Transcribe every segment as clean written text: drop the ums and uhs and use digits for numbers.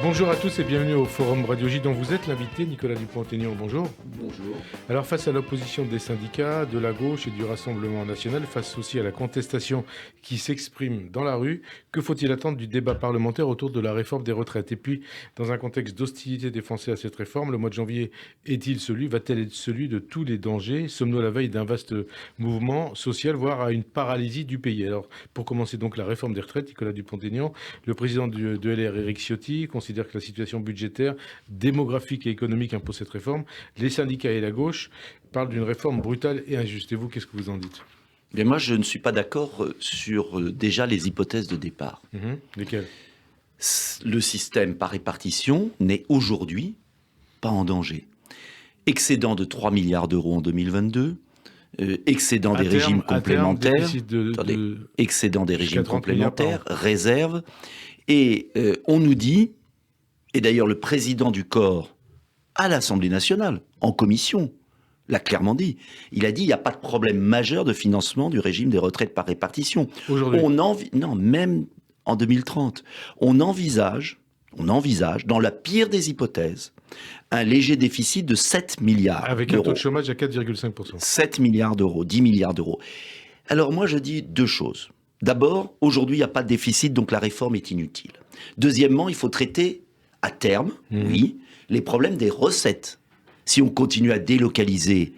Bonjour à tous et bienvenue au Forum Radio J dont vous êtes l'invité, Nicolas Dupont-Aignan, bonjour. Bonjour. Alors face à l'opposition des syndicats, de la gauche et du Rassemblement national, face aussi à la contestation qui s'exprime dans la rue, que faut-il attendre du débat parlementaire autour de la réforme des retraites? Et puis, dans un contexte d'hostilité des Français à cette réforme, le mois de janvier va-t-elle être celui de tous les dangers? Sommes-nous à la veille d'un vaste mouvement social, voire à une paralysie du pays? Alors, pour commencer donc la réforme des retraites, Nicolas Dupont-Aignan, le président de LR, Éric Ciotti, considère que la situation budgétaire, démographique et économique impose cette réforme. Les syndicats et la gauche parlent d'une réforme brutale et injuste. Et vous, qu'est-ce que vous en dites? Mais moi, je ne suis pas d'accord sur déjà les hypothèses de départ. Lesquelles? Le système par répartition n'est aujourd'hui pas en danger. Excédent de 3 milliards d'euros en 2022, excédent des régimes complémentaires, excédent des régimes complémentaires, réserve, et on nous dit, et d'ailleurs le président du corps à l'Assemblée nationale, en commission, l'a clairement dit. Il a dit il n'y a pas de problème majeur de financement du régime des retraites par répartition. Aujourd'hui? Non, même en 2030. On envisage, dans la pire des hypothèses, un léger déficit de 7 milliards d'euros. Avec un taux de chômage à 4,5%. 7 milliards d'euros, 10 milliards d'euros. Alors moi je dis deux choses. D'abord, aujourd'hui il n'y a pas de déficit, donc la réforme est inutile. Deuxièmement, il faut traiter à terme, oui, les problèmes des recettes. Si on continue à délocaliser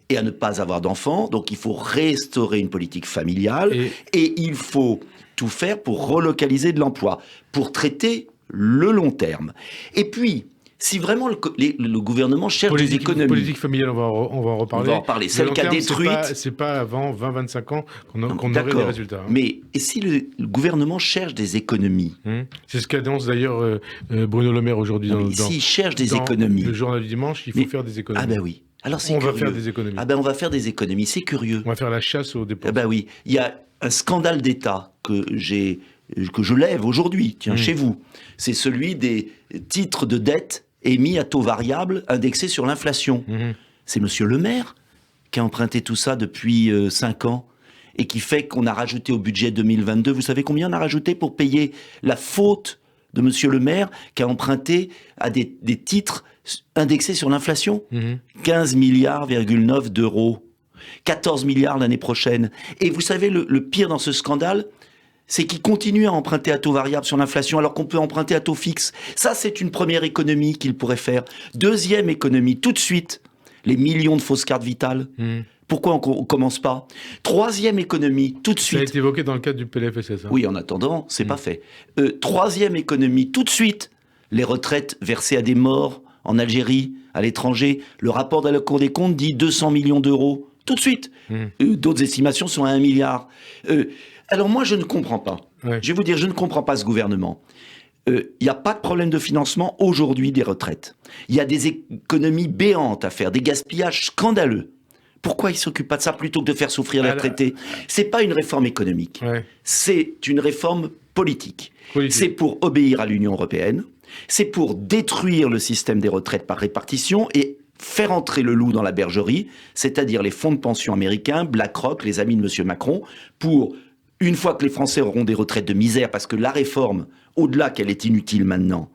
et à ne pas avoir d'enfants, donc il faut restaurer une politique familiale et il faut tout faire pour relocaliser de l'emploi, pour traiter le long terme. Et puis, si vraiment le gouvernement cherche des économies... Politique familiale, on va en reparler. On va en reparler. Celle qui a détruite... C'est pas avant 20-25 ans qu'on aurait des résultats. Mais et si le gouvernement cherche des économies... C'est ce qu'annonce d'ailleurs Bruno Le Maire aujourd'hui. S'il cherche des économies... Le journal du dimanche, il faut faire des économies. Ah ben oui. Alors c'est curieux. On va faire des économies. Ah ben on va faire des économies, c'est curieux. On va faire la chasse aux dépenses. Ah ben oui. Il y a un scandale d'État que je lève aujourd'hui, chez vous. C'est celui des titres de dette émis à taux variable, indexés sur l'inflation. C'est monsieur Le Maire qui a emprunté tout ça depuis 5 ans et qui fait qu'on a rajouté au budget 2022, vous savez combien on a rajouté pour payer la faute de monsieur Le Maire qui a emprunté à des titres indexés sur l'inflation? 15 milliards, 9 d'euros. 14 milliards l'année prochaine. Et vous savez, le pire dans ce scandale, c'est qu'il continue à emprunter à taux variable sur l'inflation alors qu'on peut emprunter à taux fixe. Ça, c'est une première économie qu'il pourrait faire. Deuxième économie, tout de suite, les millions de fausses cartes vitales. Pourquoi on ne commence pas? Troisième économie, tout de suite. Ça a été évoqué dans le cadre du PLFSS. Oui, en attendant, c'est pas fait. Troisième économie, tout de suite, les retraites versées à des morts en Algérie, à l'étranger. Le rapport de la Cour des comptes dit 200 millions d'euros. Tout de suite. D'autres estimations sont à 1 milliard. Alors moi, je ne comprends pas. Je vais vous dire, je ne comprends pas ce gouvernement. Il n'y a pas de problème de financement aujourd'hui des retraites. Il y a des économies béantes à faire, des gaspillages scandaleux. Pourquoi ils ne s'occupent pas de ça plutôt que de faire souffrir les retraités? C'est pas une réforme économique. C'est une réforme politique. C'est pour obéir à l'Union européenne. C'est pour détruire le système des retraites par répartition et faire entrer le loup dans la bergerie, c'est-à-dire les fonds de pension américains, BlackRock, les amis de M. Macron, pour, une fois que les Français auront des retraites de misère, parce que la réforme, au-delà qu'elle est inutile maintenant,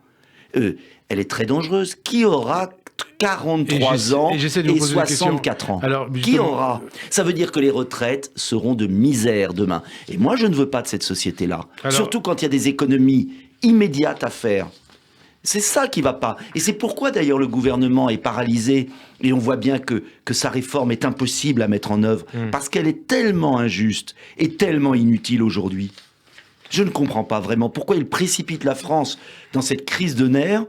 elle est très dangereuse. Qui aura 43 ans et 64 ans? Alors, qui aura? Ça veut dire que les retraites seront de misère demain. Et moi, je ne veux pas de cette société-là. Surtout quand il y a des économies immédiates à faire. C'est ça qui ne va pas. Et c'est pourquoi d'ailleurs le gouvernement est paralysé et on voit bien que sa réforme est impossible à mettre en œuvre parce qu'elle est tellement injuste et tellement inutile aujourd'hui. Je ne comprends pas vraiment pourquoi il précipite la France dans cette crise de nerfs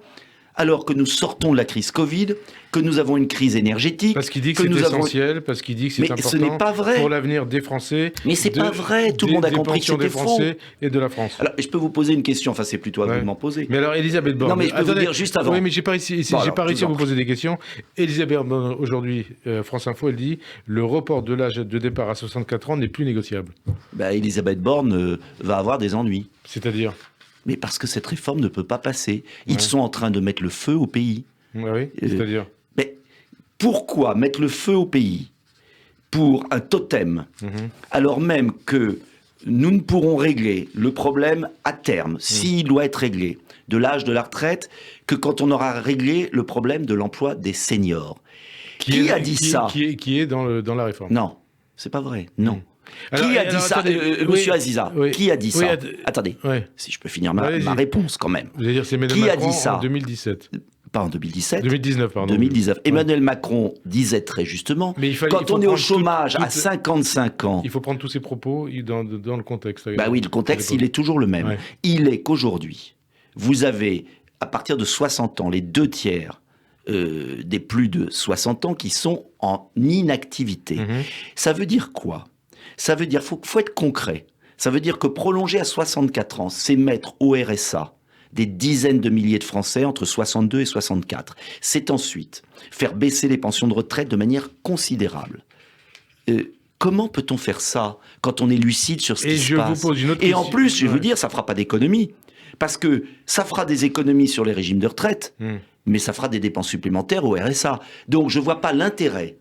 alors que nous sortons de la crise Covid, que nous avons une crise énergétique. Parce qu'il dit que c'est essentiel, parce qu'il dit que c'est important. Mais ce n'est pas vrai. Pour l'avenir des Français. Mais c'est pas vrai. Tout le monde a compris que c'était faux. Des Français et de la France. Alors, je peux vous poser une question. Enfin, c'est plutôt à vous de m'en poser. Mais alors, Elisabeth Borne. Non, mais je peux vous dire juste avant. Oui, mais j'ai pas réussi à vous poser des questions. Elisabeth Borne, aujourd'hui, France Info, elle dit le report de l'âge de départ à 64 ans n'est plus négociable. Elisabeth Borne va avoir des ennuis. C'est-à-dire? Mais parce que cette réforme ne peut pas passer. Ils sont en train de mettre le feu au pays. Oui, c'est-à-dire? Mais pourquoi mettre le feu au pays pour un totem, alors même que nous ne pourrons régler le problème à terme, s'il doit être réglé, de l'âge de la retraite, que quand on aura réglé le problème de l'emploi des seniors. Qui a dit ça? Qui est dans la réforme. Non, c'est pas vrai, non. Alors, Qui a dit ça, Monsieur Aziza? Qui a dit ça? Oui, Attendez, si je peux finir ma Allez-y. réponse quand même. Je veux dire, c'est Emmanuel Qui a Macron dit ça? en 2017. Pas en 2017. 2019, pardon. 2019. Emmanuel Macron disait très justement, Mais quand on est au chômage à 55 ans... Il faut prendre tous ces propos dans le contexte. Bah oui, le contexte, il est toujours le même. Ouais. Il est qu'aujourd'hui, vous avez, à partir de 60 ans, les 2 tiers des plus de 60 ans qui sont en inactivité. Ça veut dire quoi? Ça veut dire, faut être concret. Ça veut dire que prolonger à 64 ans, c'est mettre au RSA des dizaines de milliers de Français entre 62 et 64. C'est ensuite faire baisser les pensions de retraite de manière considérable. Comment peut-on faire ça quand on est lucide sur ce qui se passe? Vous pose une autre Et en question. plus, je vais vous dire, ça fera pas d'économie. Parce que ça fera des économies sur les régimes de retraite, mais ça fera des dépenses supplémentaires au RSA. Donc je vois pas l'intérêt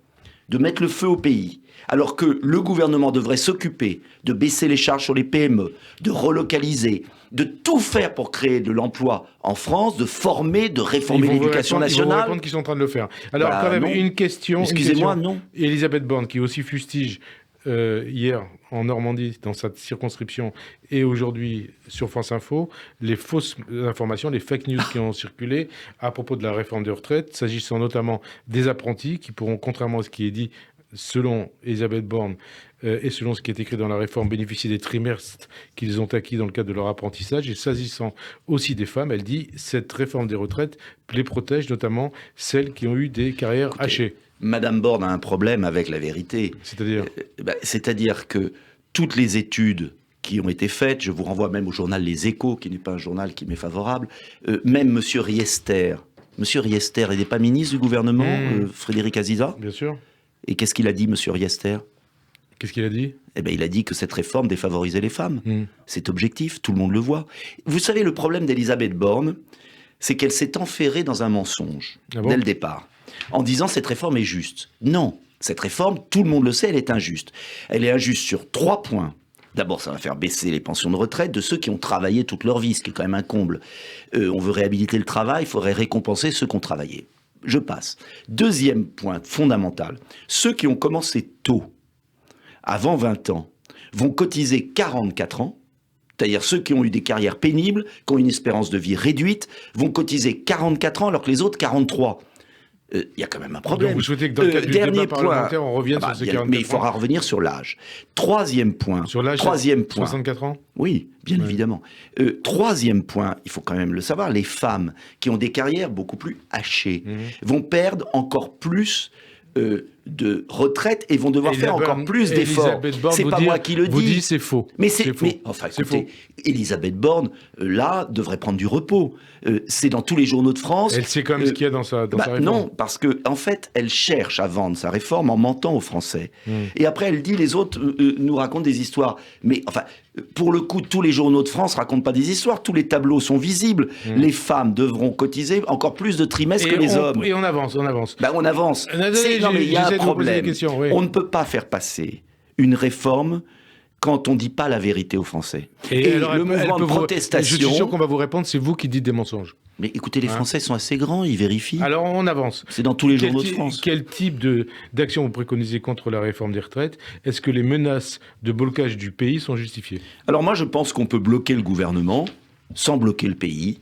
de mettre le feu au pays, alors que le gouvernement devrait s'occuper de baisser les charges sur les PME, de relocaliser, de tout faire pour créer de l'emploi en France, de former, de réformer l'éducation nationale. Ils vont répondre qu'ils sont en train de le faire. Alors, quand même, non. une question. Excusez-moi, non. Elisabeth Borne, qui aussi fustige hier en Normandie, dans sa circonscription, et aujourd'hui sur France Info, les fausses informations, les fake news qui ont circulé à propos de la réforme des retraites, s'agissant notamment des apprentis qui pourront, contrairement à ce qui est dit, selon Elisabeth Borne et selon ce qui est écrit dans la réforme, bénéficier des trimestres qu'ils ont acquis dans le cadre de leur apprentissage. Et s'agissant aussi des femmes, elle dit cette réforme des retraites les protège, notamment celles qui ont eu des carrières hachées. Madame Borne a un problème avec la vérité. C'est-à-dire C'est-à-dire que toutes les études qui ont été faites, je vous renvoie même au journal Les Échos, qui n'est pas un journal qui m'est favorable, même Monsieur Riester, il n'est pas ministre du gouvernement, Frédéric Aziza? Bien sûr. Et qu'est-ce qu'il a dit, Monsieur Riester? Qu'est-ce qu'il a dit? Eh bien, il a dit que cette réforme défavorisait les femmes. C'est objectif, tout le monde le voit. Vous savez, le problème d'Elisabeth Borne, c'est qu'elle s'est enferrée dans un mensonge, dès le départ, en disant cette réforme est juste. Non, cette réforme, tout le monde le sait, elle est injuste. Elle est injuste sur 3 points. D'abord, ça va faire baisser les pensions de retraite de ceux qui ont travaillé toute leur vie, ce qui est quand même un comble. On veut réhabiliter le travail, il faudrait récompenser ceux qui ont travaillé. Je passe. Deuxième point fondamental, ceux qui ont commencé tôt, avant 20 ans, vont cotiser 44 ans, c'est-à-dire ceux qui ont eu des carrières pénibles, qui ont une espérance de vie réduite, vont cotiser 44 ans alors que les autres 43. Il y a quand même un problème. Donc vous souhaitez que dans le cadre du débat parlementaire, on revienne sur ces 44 ans? Mais il faudra revenir sur l'âge. Troisième point. Sur l'âge, 64 ans? Oui, bien évidemment. Troisième point, il faut quand même le savoir, les femmes qui ont des carrières beaucoup plus hachées vont perdre encore plus de retraite et vont devoir faire encore plus d'efforts. C'est pas moi qui le dis. Vous dites c'est faux. Mais enfin, écoutez, Elisabeth Borne, là, devrait prendre du repos. C'est dans tous les journaux de France. Elle sait quand même ce qu'il y a dans sa réforme. Non, parce que en fait, elle cherche à vendre sa réforme en mentant aux Français. Et après, elle dit les autres nous racontent des histoires. Mais enfin, pour le coup, tous les journaux de France racontent pas des histoires. Tous les tableaux sont visibles. Les femmes devront cotiser encore plus de trimestres que les hommes. Et on avance. On avance. Non, mais il y a un problème. On ne peut pas faire passer une réforme quand on ne dit pas la vérité aux Français. Et alors, le mouvement de protestation... Je suis sûr qu'on va vous répondre, c'est vous qui dites des mensonges. Mais écoutez, les Français sont assez grands, ils vérifient. Alors on avance. C'est dans tous les journaux de France. Quel type d'action vous préconisez contre la réforme des retraites? Est-ce que les menaces de blocage du pays sont justifiées? Alors moi, je pense qu'on peut bloquer le gouvernement sans bloquer le pays.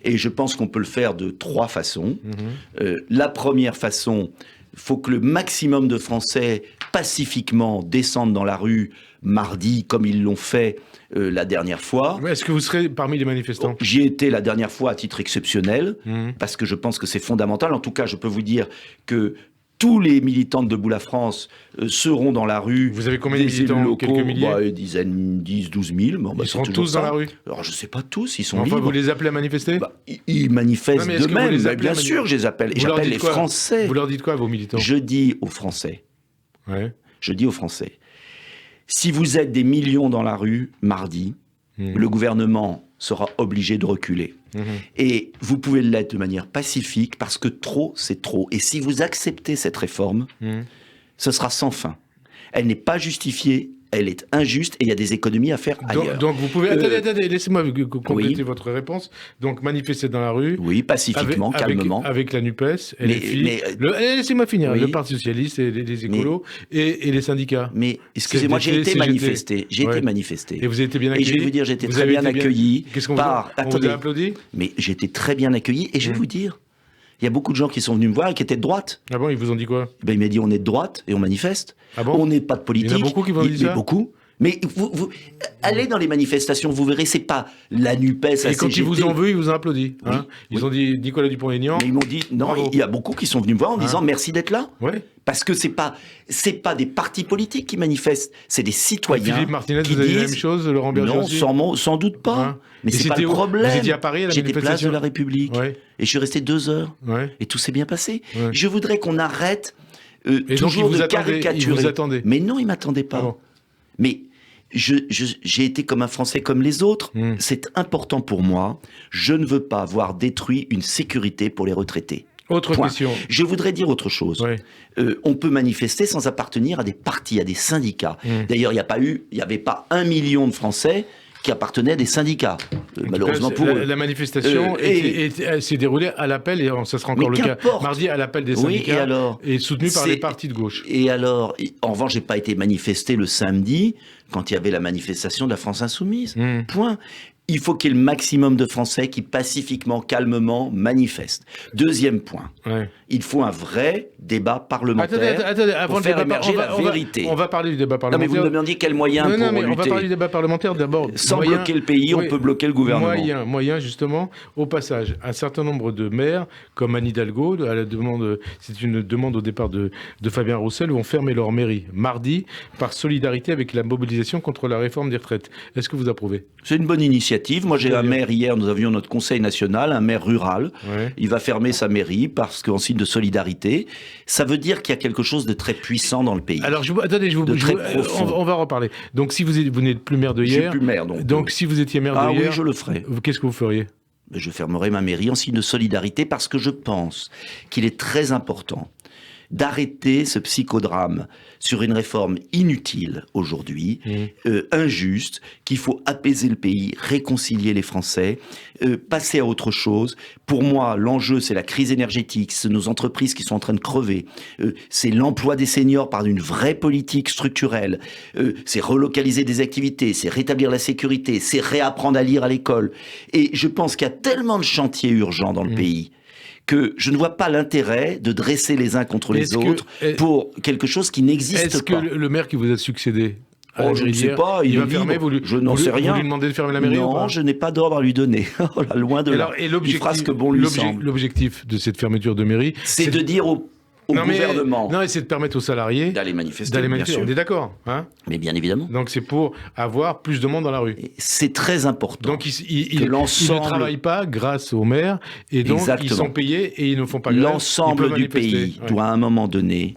Et je pense qu'on peut le faire de 3 façons. La première façon... Il faut que le maximum de Français, pacifiquement, descendent dans la rue mardi, comme ils l'ont fait la dernière fois. Est-ce que vous serez parmi les manifestants? J'y étais la dernière fois à titre exceptionnel, parce que je pense que c'est fondamental. En tout cas, je peux vous dire que tous les militants de Debout la France seront dans la rue. Vous avez combien de militants locaux? Quelques milliers? 10, 12 000. Ils seront tous dans la rue? Alors, je ne sais pas tous, ils sont libres. Vous les appelez à manifester? Ils manifestent d'eux-mêmes. Bien sûr, je les appelle. Et j'appelle les Français. Vous leur dites quoi à vos militants? Je dis aux Français. Si vous êtes des millions dans la rue mardi, le gouvernement sera obligé de reculer. Et vous pouvez l'être de manière pacifique, parce que trop, c'est trop. Et si vous acceptez cette réforme, ce sera sans fin. Elle n'est pas justifiée, elle est injuste et il y a des économies à faire ailleurs. Donc vous pouvez... Attendez, laissez-moi compléter votre réponse. Donc manifester dans la rue... Oui, pacifiquement, calmement. Avec la NUPES, laissez-moi finir. Le Parti Socialiste, et les écolos et les syndicats. Mais excusez-moi, j'ai été manifesté. Et vous avez été bien accueilli. Et je vais vous dire, j'ai été très bien accueilli. Qu'est-ce qu'on vous a applaudi? Mais j'ai été très bien accueilli et je vais vous dire, il y a beaucoup de gens qui sont venus me voir et qui étaient de droite. Ah bon, ils vous ont dit quoi? Il m'a dit, on est de droite et on manifeste. Ah bon? On n'est pas de politique. Il y en a beaucoup qui vont dire ça? Beaucoup. Mais vous allez dans les manifestations, vous verrez, c'est pas la NUPES, la CGT. Et quand ils vous ont vu, ils vous ont applaudi. Hein, ils ont dit Nicolas Dupont-Aignan. Mais ils m'ont dit, non, bravo. Il y a beaucoup qui sont venus me voir en disant merci d'être là. Ouais. Parce que c'est pas des partis politiques qui manifestent, c'est des citoyens. Philippe Martinez, vous avez dit la même chose, Laurent Berger aussi? Non, sans doute pas. Hein? Mais c'est pas le problème. Vous étiez à Paris à la J'étais place de la République. Ouais. Et je suis resté 2 heures. Ouais. Et tout s'est bien passé. Ouais. Je voudrais qu'on arrête et toujours donc, de caricaturer. Ils vous attendaient. Mais non, ils m'attendaient pas. Ah bon. Mais j'ai été comme un Français comme les autres. C'est important pour moi. Je ne veux pas voir détruit une sécurité pour les retraités. Autre question. Je voudrais dire autre chose. Ouais. On peut manifester sans appartenir à des partis, à des syndicats. D'ailleurs, il n'y avait pas 1 million de Français qui appartenaient à des syndicats. Malheureusement pour eux. La manifestation s'est déroulée à l'appel, et ça sera encore le cas mardi, à l'appel des syndicats, et soutenu par les partis de gauche. Et alors, en revanche, j'ai pas été manifesté le samedi, quand il y avait la manifestation de la France Insoumise. Point. Il faut qu'il y ait le maximum de Français qui pacifiquement, calmement manifestent. Deuxième point, il faut un vrai débat parlementaire avant pour faire émerger la vérité. On va parler du débat parlementaire. Non, mais vous me demandez quels moyens pour lutter. On va parler du débat parlementaire d'abord. Sans bloquer le pays, on peut bloquer le gouvernement. Moyen, justement, au passage. Un certain nombre de maires, comme Anne Hidalgo, c'est une demande au départ de Fabien Roussel, vont fermer leur mairie mardi par solidarité avec la mobilisation contre la réforme des retraites. Est-ce que vous approuvez? C'est une bonne initiative. Moi, j'ai un maire hier, nous avions notre conseil national, un maire rural. Il va fermer sa mairie parce qu'en signe de solidarité, ça veut dire qu'il y a quelque chose de très puissant dans le pays. Alors, on va en reparler. Donc, si vous n'êtes plus maire de hier... Je suis plus maire, donc si vous étiez maire de hier... Ah oui, je le ferai. Qu'est-ce que vous feriez? Je fermerai ma mairie en signe de solidarité parce que je pense qu'il est très important d'arrêter ce psychodrame sur une réforme inutile aujourd'hui, injuste, qu'il faut apaiser le pays, réconcilier les Français, passer à autre chose. Pour moi, l'enjeu, c'est la crise énergétique, c'est nos entreprises qui sont en train de crever, c'est l'emploi des seniors par une vraie politique structurelle, c'est relocaliser des activités, c'est rétablir la sécurité, c'est réapprendre à lire à l'école. Et je pense qu'il y a tellement de chantiers urgents dans le pays que je ne vois pas l'intérêt de dresser les uns contre les autres pour quelque chose qui n'existe pas. Est-ce que le maire qui vous a succédé je ne sais pas, il va fermer, je n'en sais rien. Vous lui demandez de fermer la mairie? Non, je n'ai pas d'ordre à lui donner. Loin de là. Il fera ce que bon lui semble. L'objectif de cette fermeture de mairie, c'est de dire au gouvernement. Non, et c'est de permettre aux salariés d'aller manifester. Bien sûr. On est d'accord, hein? Mais bien évidemment. Donc c'est pour avoir plus de monde dans la rue. C'est très important. Donc ils ne travaillent pas grâce aux maires, et donc ils sont payés et ils ne font pas grève. L'ensemble du pays doit à un moment donné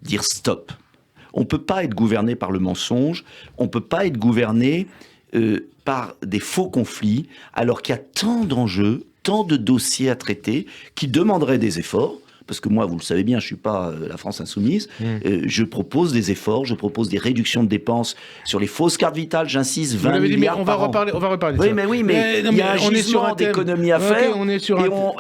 dire stop. On ne peut pas être gouverné par le mensonge, on ne peut pas être gouverné par des faux conflits, alors qu'il y a tant d'enjeux, tant de dossiers à traiter qui demanderaient des efforts. Parce que moi, vous le savez bien, je ne suis pas la France Insoumise. Je propose des efforts, je propose des réductions de dépenses sur les fausses cartes vitales, j'insiste, 20 milliards par an. On va reparler de ça. Mais il y a un gisement d'économie à faire,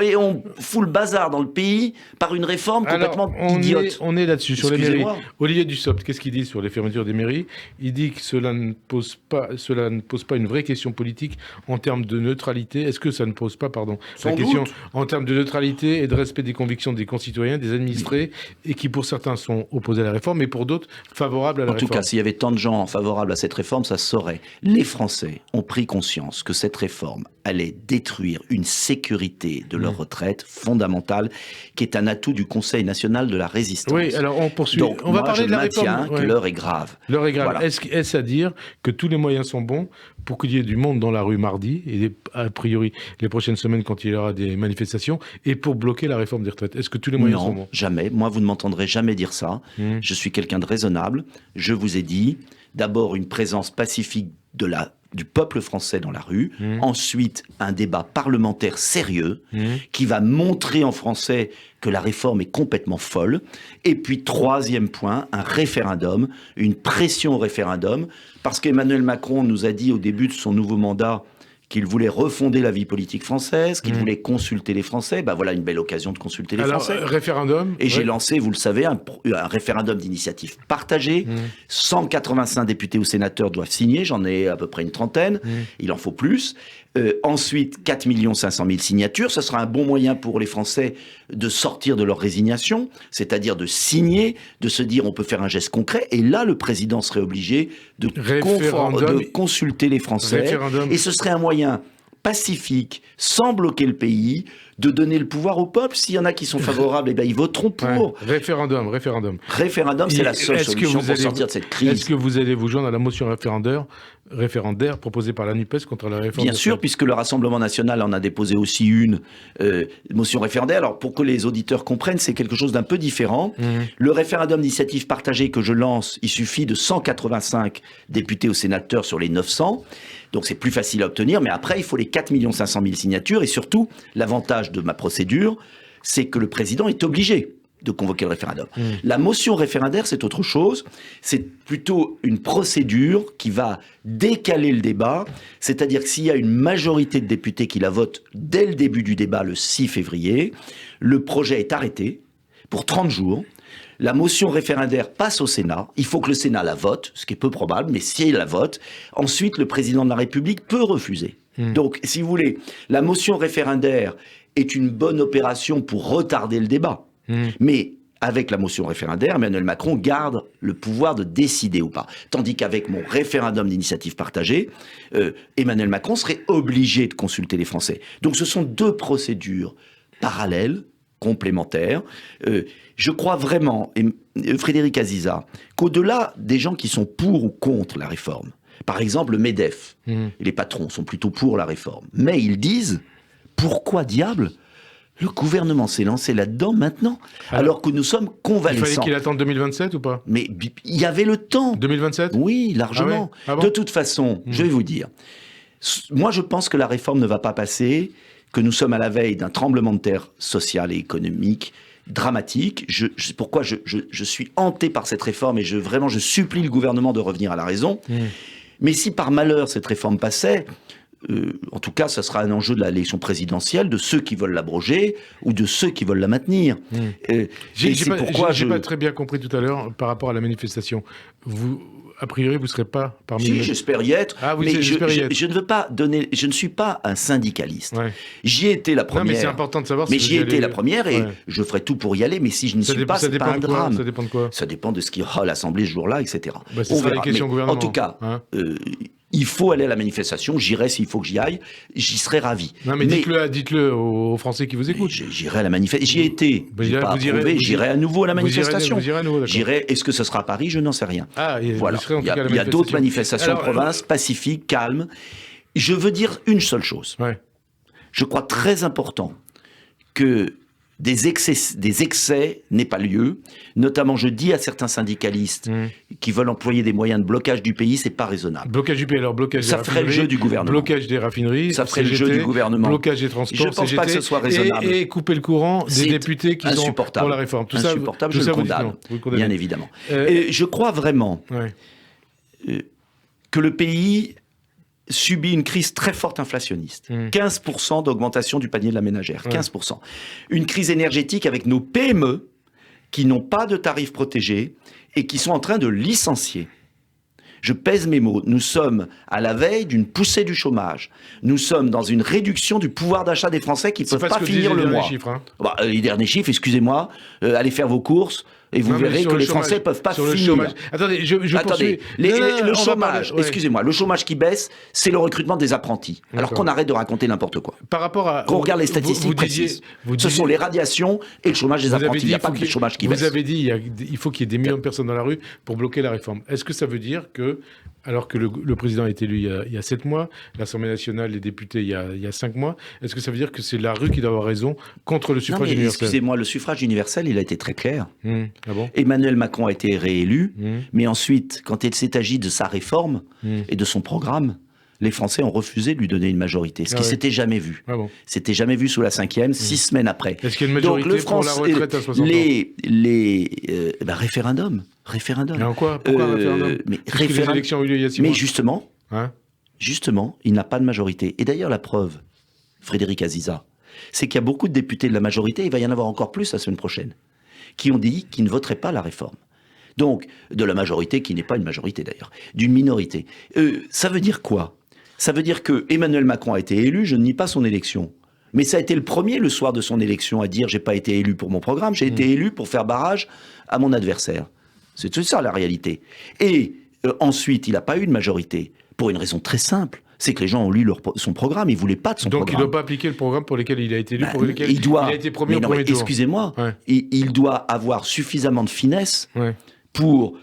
et on fout le bazar dans le pays par une réforme complètement idiote. On est là-dessus, sur les mairies. Olivier Dussopt, qu'est-ce qu'il dit sur les fermetures des mairies? Il dit que cela ne pose pas une vraie question politique en termes de neutralité. Est-ce que ça ne pose pas, la question en termes de neutralité et de respect des convictions des concitoyens, des administrés, et qui pour certains sont opposés à la réforme, mais pour d'autres favorables à la réforme. En tout cas, s'il y avait tant de gens favorables à cette réforme, ça se saurait. Les Français ont pris conscience que cette réforme allait détruire une sécurité de leur retraite fondamentale, qui est un atout du Conseil national de la résistance. Oui, alors on poursuit. Donc, on va parler de la réforme. Je maintiens que l'heure est grave. L'heure est grave. Voilà. Est-ce à dire que tous les moyens sont bons pour qu'il y ait du monde dans la rue mardi, et a priori les prochaines semaines quand il y aura des manifestations, et pour bloquer la réforme des retraites? Est-ce que tous les moyens sont bons? Non, jamais. Moi, vous ne m'entendrez jamais dire ça. Je suis quelqu'un de raisonnable. Je vous ai dit, d'abord, une présence pacifique de la du peuple français dans la rue. Ensuite, un débat parlementaire sérieux qui va montrer en français que la réforme est complètement folle. Et puis, troisième point, un référendum, une pression au référendum, parce qu'Emmanuel Macron nous a dit au début de son nouveau mandat qu'il voulait refonder la vie politique française, qu'il voulait consulter les Français. Ben voilà une belle occasion de consulter les Français. Référendum. Et j'ai lancé, vous le savez, un référendum d'initiative partagée. 185 députés ou sénateurs doivent signer. J'en ai à peu près une trentaine. Il en faut plus. Ensuite, 4 500 000 signatures. Ce sera un bon moyen pour les Français de sortir de leur résignation, c'est-à-dire de signer, de se dire on peut faire un geste concret. Et là, le président serait obligé de consulter les Français. Et ce serait un moyen pacifique, sans bloquer le pays, de donner le pouvoir au peuple. S'il y en a qui sont favorables, eh ben, ils voteront pour. Référendum. Référendum, c'est la seule solution pour sortir de cette crise. Est-ce que vous allez vous joindre à la motion référendaire proposée par la NUPES contre la réforme? Bien sûr, puisque le Rassemblement national en a déposé aussi une motion référendaire. Alors, pour que les auditeurs comprennent, c'est quelque chose d'un peu différent. Le référendum d'initiative partagée que je lance, il suffit de 185 députés ou sénateurs sur les 900. Donc, c'est plus facile à obtenir. Mais après, il faut les 4 500 000 signatures. Et surtout, l'avantage de ma procédure, c'est que le président est obligé de convoquer le référendum. La motion référendaire, c'est autre chose. C'est plutôt une procédure qui va décaler le débat. C'est-à-dire que s'il y a une majorité de députés qui la votent dès le début du débat, le 6 février, le projet est arrêté pour 30 jours. La motion référendaire passe au Sénat. Il faut que le Sénat la vote, ce qui est peu probable, mais si il la vote, ensuite le président de la République peut refuser. Donc, si vous voulez, la motion référendaire est une bonne opération pour retarder le débat. Mais avec la motion référendaire, Emmanuel Macron garde le pouvoir de décider ou pas. Tandis qu'avec mon référendum d'initiative partagée, Emmanuel Macron serait obligé de consulter les Français. Donc, ce sont deux procédures parallèles, complémentaires. Je crois vraiment, Frédéric Aziza, qu'au-delà des gens qui sont pour ou contre la réforme, par exemple le MEDEF, les patrons sont plutôt pour la réforme, mais ils disent, pourquoi diable le gouvernement s'est lancé là-dedans maintenant, alors que nous sommes convalescents. Il fallait qu'il attende 2027 ou pas? Mais il y avait le temps. 2027? Oui, largement. Ah ouais? Ah bon? De toute façon, je vais vous dire, moi je pense que la réforme ne va pas passer, que nous sommes à la veille d'un tremblement de terre social et économique dramatique. Pourquoi je suis hanté par cette réforme et je supplie le gouvernement de revenir à la raison. Mais si par malheur cette réforme passait, en tout cas, ça sera un enjeu de l'élection présidentielle, de ceux qui veulent l'abroger ou de ceux qui veulent la maintenir. J'ai pas très bien compris tout à l'heure par rapport à la manifestation. A priori, vous ne serez pas parmi les... j'espère y être. Ah, mais je ne veux pas donner... Je ne suis pas un syndicaliste. J'y ai été la première. Non, mais c'est important de savoir. Mais j'y ai été la première et je ferai tout pour y aller. Mais si je ne suis pas, c'est pas un drame. Ça dépend de quoi? Ça dépend de ce qu'il y aura à l'Assemblée ce jour-là, etc. Ce sera les questions gouvernement. En tout cas, il faut aller à la manifestation. J'irai s'il faut que j'y aille. J'y serai ravi. Non, mais dites-le aux Français qui vous écoutent. J'irai à la manifestation. J'y ai été. J'irai à nouveau à la manifestation. J'irai. Est-ce que ce sera à Paris? Je n'en sais rien. Voilà. Il y a d'autres manifestations en province, pacifiques, calmes. Je veux dire une seule chose. Je crois très important que des excès n'aient pas lieu. Notamment, je dis à certains syndicalistes qui veulent employer des moyens de blocage du pays, c'est pas raisonnable. Blocage du pays, alors blocage des raffineries. Ça ferait le jeu du gouvernement. Blocage des raffineries. Ça ferait le jeu du gouvernement. Blocage des transports. Je ne pense pas que ce soit raisonnable. Et couper le courant des députés qui sont pour la réforme. Tout insupportable, je le condamne. Bien évidemment. Et je crois vraiment que le pays subit une crise très forte inflationniste. 15% d'augmentation du panier de la ménagère. 15%. Une crise énergétique avec nos PME qui n'ont pas de tarifs protégés et qui sont en train de licencier. Je pèse mes mots. Nous sommes à la veille d'une poussée du chômage. Nous sommes dans une réduction du pouvoir d'achat des Français qui ne peuvent pas finir le mois. Les derniers chiffres, excusez-moi, allez faire vos courses. Et vous verrez que les Français ne peuvent pas finir. Attendez, le chômage, excusez-moi, le chômage qui baisse, c'est le recrutement des apprentis. Alors qu'on arrête de raconter n'importe quoi. Par rapport à... Qu'on regarde les statistiques précises. Ce sont les radiations et le chômage des apprentis. Il n'y a pas que le chômage qui baisse. Vous avez dit il faut qu'il y ait des millions de personnes dans la rue pour bloquer la réforme. Est-ce que ça veut dire que, alors que le président a été élu il y a 7 mois, l'Assemblée nationale, les députés il y a 5 mois, est-ce que ça veut dire que c'est la rue qui doit avoir raison contre le suffrage universel? Excusez-moi, le suffrage universel, il a été très clair. Ah bon? Emmanuel Macron a été réélu, mais ensuite, quand il s'est agi de sa réforme et de son programme, les Français ont refusé de lui donner une majorité, ce qui s'était jamais vu. Ah bon. C'était jamais vu sous la 5e, 6 semaines après. Est-ce qu'il y a une majorité Donc, pour la retraite à 60 ans référendum. Mais en quoi Pourquoi un référendum Puisque les élections ont eu lieu il y a 6 mois. Mais justement, il n'a pas de majorité. Et d'ailleurs, la preuve, Frédéric Aziza, c'est qu'il y a beaucoup de députés de la majorité, il va y en avoir encore plus la semaine prochaine, qui ont dit qu'ils ne voteraient pas la réforme. Donc, de la majorité, qui n'est pas une majorité d'ailleurs, d'une minorité. Ça veut dire quoi ? Ça veut dire que Emmanuel Macron a été élu, je ne nie pas son élection. Mais ça a été le premier, le soir de son élection, à dire « j'ai pas été élu pour mon programme, j'ai été élu pour faire barrage à mon adversaire ». C'est ça la réalité. Et ensuite, il n'a pas eu de majorité, pour une raison très simple. C'est que les gens ont lu son programme, ils ne voulaient pas de son programme. Donc il ne doit pas appliquer le programme pour lequel il a été élu, pour lequel il a été premier au premier tour. Excusez-moi, il doit avoir suffisamment de finesse pour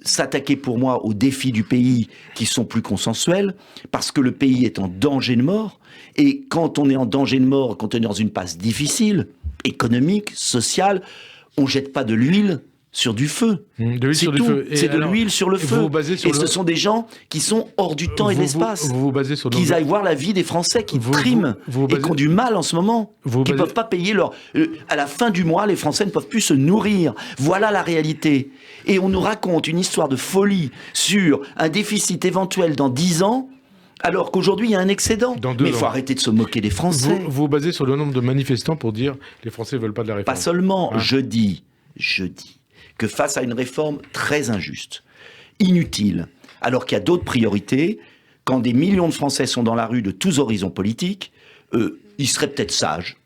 s'attaquer pour moi aux défis du pays qui sont plus consensuels, parce que le pays est en danger de mort. Et quand on est en danger de mort, quand on est dans une passe difficile, économique, sociale, on ne jette pas de l'huile sur du feu. De l'huile sur du feu. C'est de l'huile sur le feu. Et ce sont des gens qui sont hors du temps et de l'espace. Vous basez sur qu'ils aillent voir la vie des Français qui triment et qui ont du mal en ce moment. Qui ne peuvent pas payer leur... à la fin du mois, les Français ne peuvent plus se nourrir. Voilà la réalité. Et on nous raconte une histoire de folie sur un déficit éventuel dans 10 ans, alors qu'aujourd'hui, il y a un excédent. Mais il faut arrêter de se moquer des Français. Vous vous basez sur le nombre de manifestants pour dire les Français ne veulent pas de la réforme. Pas seulement. Je dis que face à une réforme très injuste, inutile, alors qu'il y a d'autres priorités, quand des millions de Français sont dans la rue de tous horizons politiques, il serait peut-être sage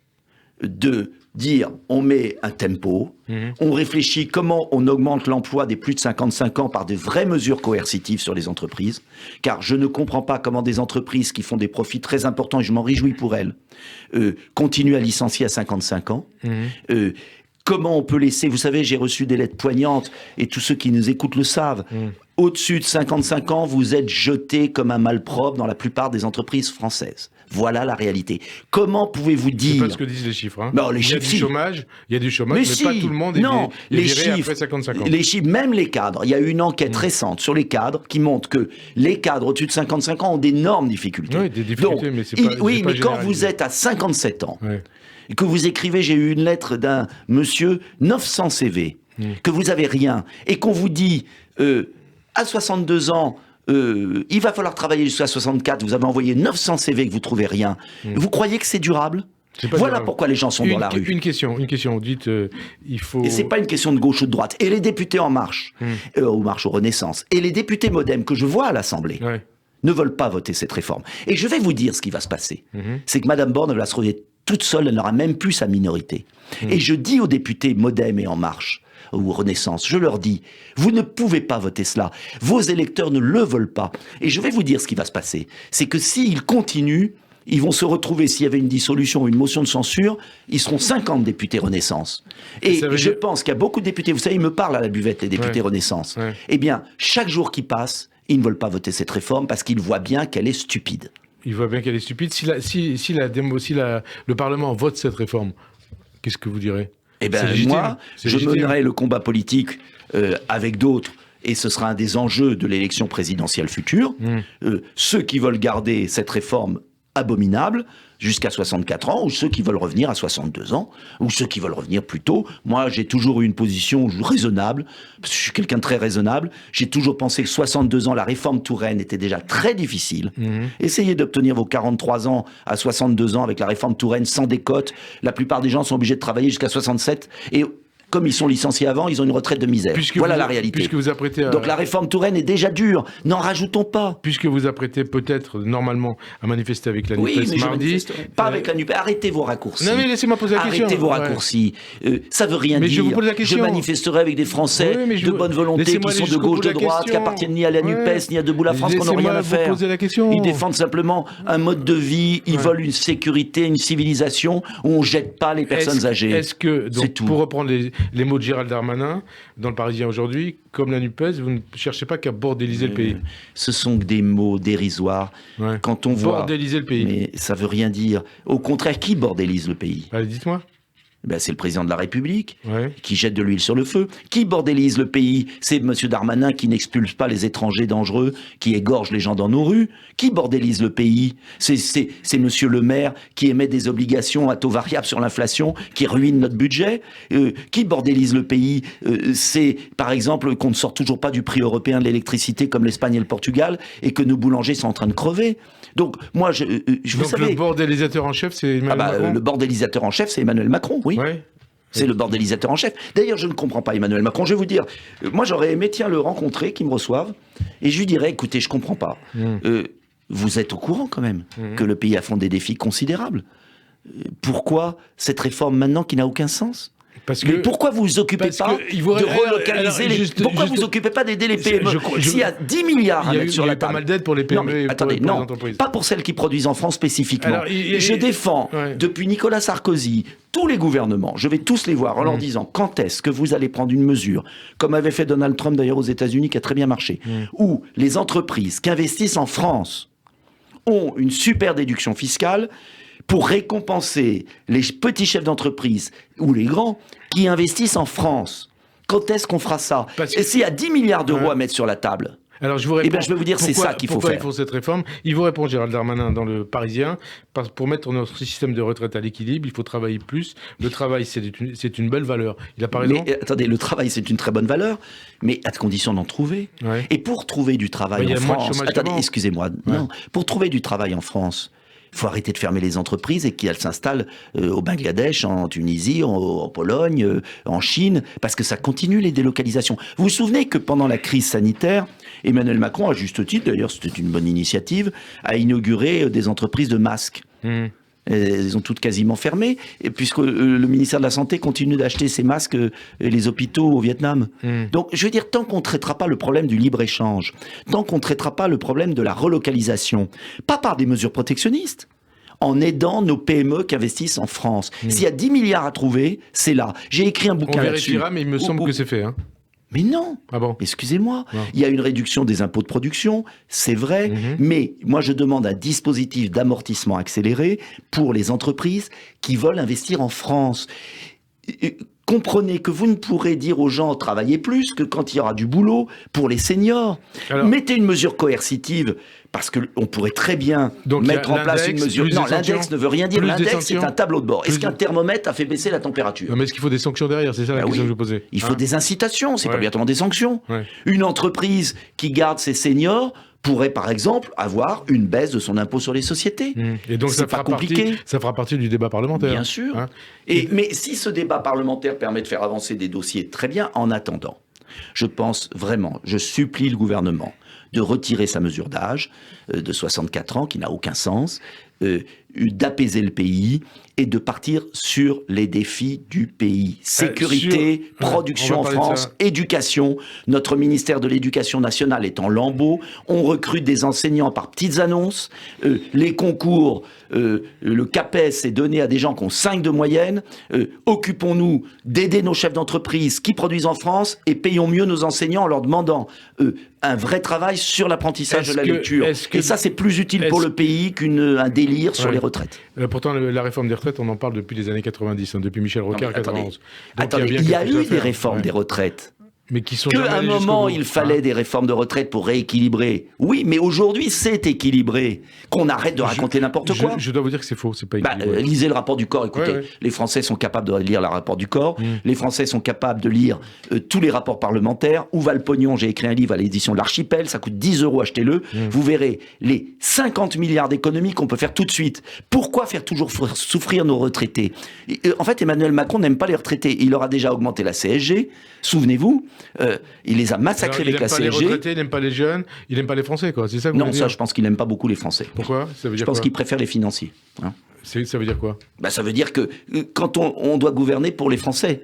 de dire on met un tempo, on réfléchit comment on augmente l'emploi des plus de 55 ans par de vraies mesures coercitives sur les entreprises, car je ne comprends pas comment des entreprises qui font des profits très importants, et je m'en réjouis pour elles, continuent à licencier à 55 ans. Comment on peut laisser... Vous savez, j'ai reçu des lettres poignantes, et tous ceux qui nous écoutent le savent. Au-dessus de 55 ans, vous êtes jeté comme un malpropre dans la plupart des entreprises françaises. Voilà la réalité. Comment pouvez-vous dire... C'est pas ce que disent les chiffres. Hein. Non, les chiffres, il y a du chômage, mais pas tout le monde est viré après 55 ans. Les chiffres, même les cadres. Il y a eu une enquête récente sur les cadres qui montre que les cadres au-dessus de 55 ans ont d'énormes difficultés. Oui, des difficultés, donc, mais c'est pas... Oui, mais quand vous êtes à 57 ans... Et que vous écrivez, j'ai eu une lettre d'un monsieur, 900 CV, que vous avez rien, et qu'on vous dit, à 62 ans, il va falloir travailler jusqu'à 64, vous avez envoyé 900 CV et que vous trouvez rien. Vous croyez que c'est durable ? Voilà pourquoi les gens sont dans la rue. Une question, vous dites, il faut... Et c'est pas une question de gauche ou de droite. Et les députés En Marche, ou Marche aux Renaissance, et les députés Modem que je vois à l'Assemblée, ne veulent pas voter cette réforme. Et je vais vous dire ce qui va se passer. C'est que Mme Borne va se retrouver toute seule, elle n'aura même plus sa minorité. Et je dis aux députés Modem et En Marche, ou Renaissance, je leur dis, vous ne pouvez pas voter cela. Vos électeurs ne le veulent pas. Et je vais vous dire ce qui va se passer. C'est que s'ils continuent, ils vont se retrouver, s'il y avait une dissolution ou une motion de censure, ils seront 50 députés Renaissance. Et je pense qu'il y a beaucoup de députés, vous savez, ils me parlent à la buvette, les députés Renaissance. Eh bien, chaque jour qui passe, ils ne veulent pas voter cette réforme parce qu'ils voient bien qu'elle est stupide. Il voit bien qu'elle est stupide. Si le Parlement vote cette réforme, qu'est-ce que vous direz ? Eh bien, moi, je mènerai le combat politique avec d'autres, et ce sera un des enjeux de l'élection présidentielle future. Ceux qui veulent garder cette réforme abominable jusqu'à 64 ans, ou ceux qui veulent revenir à 62 ans, ou ceux qui veulent revenir plus tôt. Moi, j'ai toujours eu une position raisonnable, parce que je suis quelqu'un de très raisonnable. J'ai toujours pensé que 62 ans, la réforme Touraine était déjà très difficile. Essayez d'obtenir vos 43 ans à 62 ans avec la réforme Touraine sans décote. La plupart des gens sont obligés de travailler jusqu'à 67, et comme ils sont licenciés avant, ils ont une retraite de misère. Voilà la réalité. Donc la réforme Touraine est déjà dure. N'en rajoutons pas. Puisque vous apprêtez peut-être normalement à manifester avec la NUPES mardi. Pas avec la NUPES. Arrêtez vos raccourcis. Non mais laissez-moi poser la question. Arrêtez vos raccourcis. Ça veut rien dire. Je vous pose la question. Je manifesterai avec des Français de bonne volonté qui sont de gauche, de droite, qui appartiennent ni à la NUPES, ni à Debout la France, qu'on n'a rien à faire. Ils défendent simplement un mode de vie. Ils veulent une sécurité, une civilisation où on jette pas les personnes âgées. Est-ce que, pour reprendre les mots de Gérald Darmanin, dans le Parisien aujourd'hui, comme la NUPES, vous ne cherchez pas qu'à bordéliser le pays. Ce sont des mots dérisoires. Quand on voit... Bordéliser le pays. Mais ça veut rien dire. Au contraire, qui bordélise le pays ? Allez, dites-moi. C'est le président de la République Ouais. qui jette de l'huile sur le feu. Qui bordélise le pays? C'est M. Darmanin qui n'expulse pas les étrangers dangereux, qui égorge les gens dans nos rues. Qui bordélise le pays? C'est M. Le Maire qui émet des obligations à taux variable sur l'inflation, qui ruine notre budget. Qui bordélise le pays? C'est, par exemple, qu'on ne sort toujours pas du prix européen de l'électricité comme l'Espagne et le Portugal, et que nos boulangers sont en train de crever. Donc, moi, vous Donc savez... le bordélisateur en chef, c'est Emmanuel Macron. Le bordélisateur en chef, c'est Emmanuel Macron, oui. Ouais. C'est le bordélisateur en chef. D'ailleurs, je ne comprends pas Emmanuel Macron. Je vais vous dire, moi j'aurais aimé, le rencontrer, qu'il me reçoive, et je lui dirais, écoutez, je comprends pas. Vous êtes au courant quand même que le pays affronte des défis considérables. Pourquoi cette réforme maintenant qui n'a aucun sens? Mais pourquoi vous vous occupez pas de relocaliser Pourquoi vous vous occupez pas d'aider les PME? S'il y a 10 milliards à mettre sur la table... Il y a pas mal d'aides pour les PME non, attendez, pour les entreprises. Pas pour celles qui produisent en France spécifiquement. Alors, je défends, depuis Nicolas Sarkozy, tous les gouvernements, je vais tous les voir en leur disant quand est-ce que vous allez prendre une mesure, comme avait fait Donald Trump d'ailleurs aux États-Unis, qui a très bien marché, où les entreprises qui investissent en France ont une super déduction fiscale pour récompenser les petits chefs d'entreprise ou les grands qui investissent en France. Quand est-ce qu'on fera ça? Et s'il y a 10 milliards d'euros à mettre sur la table, alors je vous réponds, je vais vous dire, c'est ça qu'il faut faire. Pourquoi il faut cette réforme? Il vous répond, Gérald Darmanin, dans Le Parisien, pour mettre notre système de retraite à l'équilibre, il faut travailler plus. Le travail, c'est une belle valeur. Il a pas raison. Mais attendez, le travail, c'est une très bonne valeur, mais à condition d'en trouver. Ouais. Et pour trouver du travail en France... Attendez, excusez-moi. Non, pour trouver du travail en France... Il faut arrêter de fermer les entreprises et qu'elles s'installent au Bangladesh, en Tunisie, en Pologne, en Chine, parce que ça continue les délocalisations. Vous vous souvenez que pendant la crise sanitaire, Emmanuel Macron, à juste titre, d'ailleurs c'était une bonne initiative, a inauguré des entreprises de masques. Elles ont toutes quasiment fermé, puisque le ministère de la Santé continue d'acheter ces masques les hôpitaux au Vietnam. Donc, je veux dire, tant qu'on ne traitera pas le problème du libre-échange, tant qu'on ne traitera pas le problème de la relocalisation, pas par des mesures protectionnistes, en aidant nos PME qui investissent en France. S'il y a 10 milliards à trouver, c'est là. J'ai écrit un bouquin là-dessus. On vérifiera, mais il me semble que c'est fait, hein. Mais non, excusez-moi, il y a une réduction des impôts de production, c'est vrai, mais moi je demande un dispositif d'amortissement accéléré pour les entreprises qui veulent investir en France. Comprenez que vous ne pourrez dire aux gens travaillez plus que quand il y aura du boulot pour les seniors. Alors, mettez une mesure coercitive, parce qu'on pourrait très bien mettre en place une mesure... Non, l'index ne veut rien dire, l'index c'est un tableau de bord. Est-ce qu'un thermomètre a fait baisser la température? Non, mais est-ce qu'il faut des sanctions derrière? C'est ça la question que je vous posais. Il faut des incitations, c'est pas obligatoirement des sanctions. Une entreprise qui garde ses seniors pourrait, par exemple, avoir une baisse de son impôt sur les sociétés. Et donc, ça fera partie du débat parlementaire. Bien sûr. Mais si ce débat parlementaire permet de faire avancer des dossiers, très bien. En attendant, je pense vraiment, je supplie le gouvernement de retirer sa mesure d'âge de 64 ans, qui n'a aucun sens, d'apaiser le pays et de partir sur les défis du pays. Sécurité, production en France, éducation. Notre ministère de l'Éducation nationale est en lambeaux. On recrute des enseignants par petites annonces. Les concours, le CAPES est donné à des gens qui ont 5 de moyenne. Occupons-nous d'aider nos chefs d'entreprise qui produisent en France et payons mieux nos enseignants en leur demandant un vrai travail sur l'apprentissage de la lecture. Et ça, c'est plus utile pour le pays qu'un délire sur les retraites. Pourtant, la réforme des retraites, on en parle depuis les années 90, depuis Michel Rocard, 91. Il y a eu des réformes des retraites. Mais qui sont qu'à un moment, il fallait des réformes de retraite pour rééquilibrer. Oui, mais aujourd'hui, c'est équilibré. Qu'on arrête de raconter n'importe quoi. Je dois vous dire que c'est faux, c'est pas équilibré. Lisez le rapport du corps, écoutez. Les Français sont capables de lire le rapport du corps. Les Français sont capables de lire tous les rapports parlementaires. Où va le pognon? J'ai écrit un livre à l'édition de l'Archipel, ça coûte 10 €, achetez-le. Vous verrez les 50 milliards d'économies qu'on peut faire tout de suite. Pourquoi faire toujours souffrir nos retraités? En fait, Emmanuel Macron n'aime pas les retraités. Il leur a déjà augmenté la CSG, souvenez-vous. Il les a massacrés avec la CSG. Il n'aime pas les retraités, il n'aime pas les jeunes, il n'aime pas les Français, quoi. C'est ça que vous voulez dire? Non, ça, je pense qu'il n'aime pas beaucoup les Français. Pourquoi? Ça veut dire je pense qu'il préfère les financiers. Ça veut dire quoi? Ça veut dire que quand on doit gouverner pour les Français,